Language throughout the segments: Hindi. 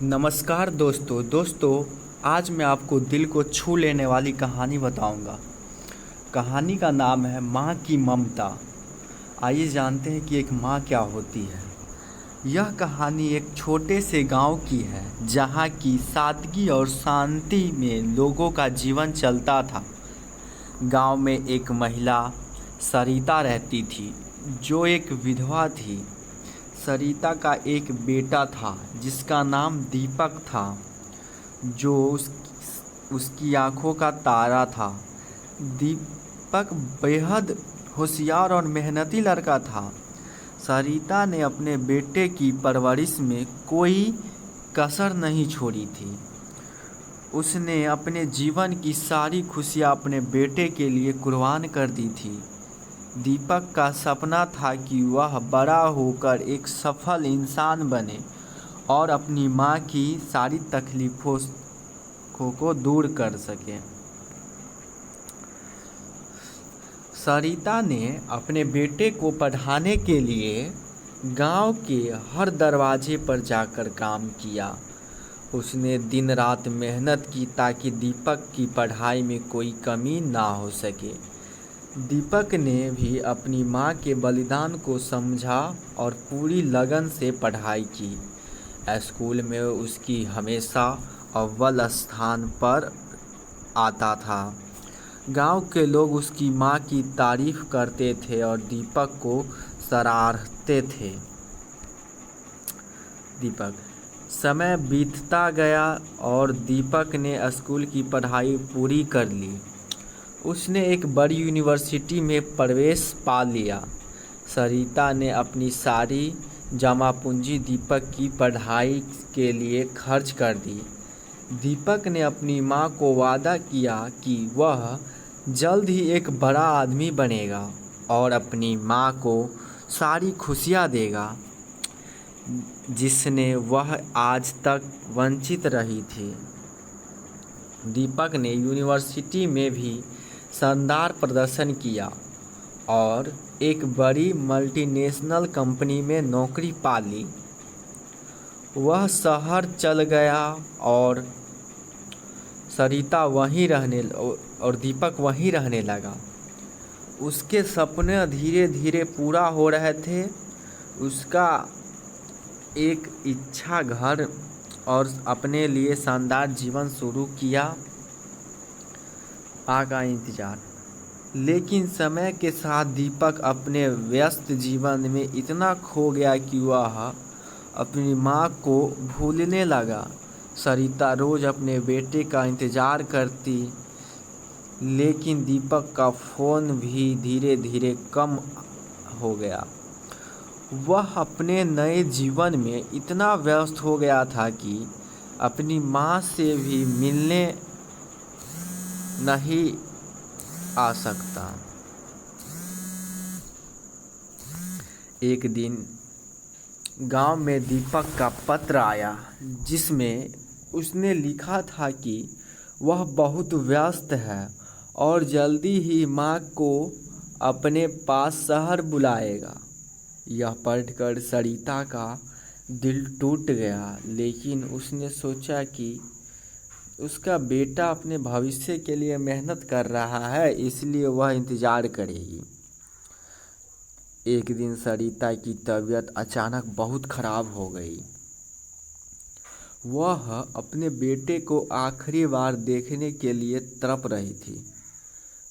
नमस्कार दोस्तों आज मैं आपको दिल को छू लेने वाली कहानी बताऊंगा। कहानी का नाम है माँ की ममता। आइए जानते हैं कि एक माँ क्या होती है। यह कहानी एक छोटे से गांव की है जहां की सादगी और शांति में लोगों का जीवन चलता था। गांव में एक महिला सरिता रहती थी जो एक विधवा थी। सरिता का एक बेटा था जिसका नाम दीपक था जो उसकी आंखों का तारा था। दीपक बेहद होशियार और मेहनती लड़का था। सरिता ने अपने बेटे की परवरिश में कोई कसर नहीं छोड़ी थी। उसने अपने जीवन की सारी खुशियाँ अपने बेटे के लिए कुर्बान कर दी थी। दीपक का सपना था कि वह बड़ा होकर एक सफल इंसान बने और अपनी माँ की सारी तकलीफ़ों को दूर कर सके। सरिता ने अपने बेटे को पढ़ाने के लिए गांव के हर दरवाजे पर जाकर काम किया। उसने दिन रात मेहनत की ताकि दीपक की पढ़ाई में कोई कमी ना हो सके। दीपक ने भी अपनी माँ के बलिदान को समझा और पूरी लगन से पढ़ाई की। स्कूल में उसकी हमेशा अव्वल स्थान पर आता था। गांव के लोग उसकी माँ की तारीफ करते थे और दीपक को सराहते थे। दीपक समय बीतता गया और दीपक ने स्कूल की पढ़ाई पूरी कर ली। उसने एक बड़ी यूनिवर्सिटी में प्रवेश पा लिया। सरिता ने अपनी सारी जमा पूंजी दीपक की पढ़ाई के लिए खर्च कर दी। दीपक ने अपनी माँ को वादा किया कि वह जल्द ही एक बड़ा आदमी बनेगा और अपनी माँ को सारी खुशियाँ देगा जिसने वह आज तक वंचित रही थी। दीपक ने यूनिवर्सिटी में भी शानदार प्रदर्शन किया और एक बड़ी मल्टीनेशनल कंपनी में नौकरी पा ली। वह शहर चल गया और दीपक वहीं रहने लगा। उसके सपने धीरे धीरे पूरा हो रहे थे। उसका एक इच्छा घर और अपने लिए शानदार जीवन शुरू किया। का इंतजार। लेकिन समय के साथ दीपक अपने व्यस्त जीवन में इतना खो गया कि वह अपनी माँ को भूलने लगा। सरिता रोज़ अपने बेटे का इंतज़ार करती, लेकिन दीपक का फ़ोन भी धीरे धीरे कम हो गया। वह अपने नए जीवन में इतना व्यस्त हो गया था कि अपनी माँ से भी मिलने नहीं आ सकता। एक दिन गांव में दीपक का पत्र आया जिसमें उसने लिखा था कि वह बहुत व्यस्त है और जल्दी ही माँ को अपने पास शहर बुलाएगा। यह पढ़कर सरिता का दिल टूट गया, लेकिन उसने सोचा कि उसका बेटा अपने भविष्य के लिए मेहनत कर रहा है, इसलिए वह इंतज़ार करेगी। एक दिन सरिता की तबीयत अचानक बहुत ख़राब हो गई। वह अपने बेटे को आखिरी बार देखने के लिए तड़प रही थी।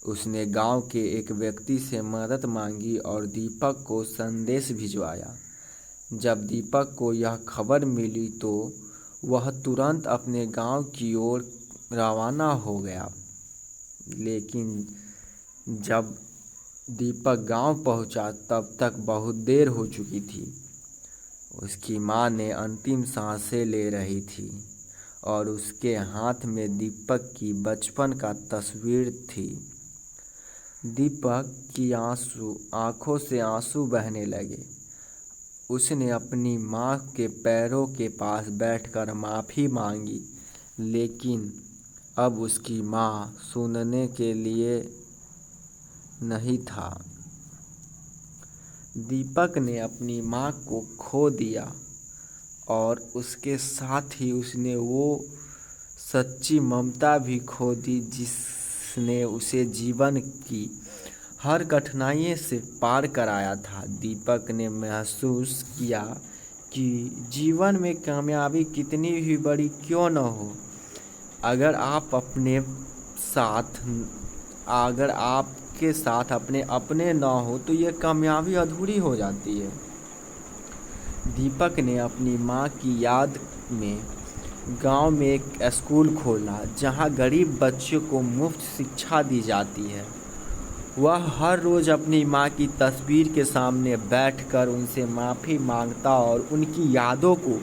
उसने गांव के एक व्यक्ति से मदद मांगी और दीपक को संदेश भिजवाया। जब दीपक को यह खबर मिली तो वह तुरंत अपने गांव की ओर रवाना हो गया। लेकिन जब दीपक गांव पहुंचा तब तक बहुत देर हो चुकी थी। उसकी मां ने अंतिम सांसें ले रही थी और उसके हाथ में दीपक की बचपन का तस्वीर थी। दीपक की आंखों से आंसू बहने लगे। उसने अपनी माँ के पैरों के पास बैठकर माफ़ी मांगी, लेकिन अब उसकी माँ सुनने के लिए नहीं था। दीपक ने अपनी माँ को खो दिया और उसके साथ ही उसने वो सच्ची ममता भी खो दी जिसने उसे जीवन की हर कठिनाई से पार कराया था। दीपक ने महसूस किया कि जीवन में कामयाबी कितनी भी बड़ी क्यों न हो, अगर आप अपने साथ अगर आपके साथ अपने अपने ना हो तो ये कामयाबी अधूरी हो जाती है। दीपक ने अपनी माँ की याद में गांव में एक स्कूल खोला जहां गरीब बच्चों को मुफ्त शिक्षा दी जाती है। वह हर रोज़ अपनी माँ की तस्वीर के सामने बैठकर उनसे माफ़ी मांगता और उनकी यादों को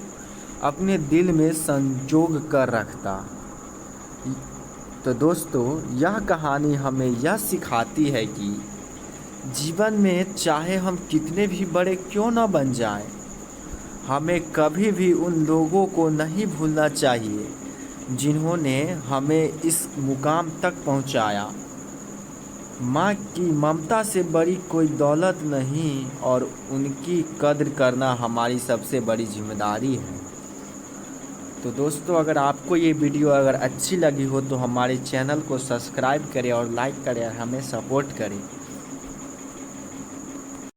अपने दिल में संजो कर रखता। तो दोस्तों, यह कहानी हमें यह सिखाती है कि जीवन में चाहे हम कितने भी बड़े क्यों न बन जाएं, हमें कभी भी उन लोगों को नहीं भूलना चाहिए जिन्होंने हमें इस मुकाम तक पहुंचाया। माँ की ममता से बड़ी कोई दौलत नहीं और उनकी कद्र करना हमारी सबसे बड़ी जिम्मेदारी है। तो दोस्तों, अगर आपको ये वीडियो अगर अच्छी लगी हो तो हमारे चैनल को सब्सक्राइब करें और लाइक करें और हमें सपोर्ट करें।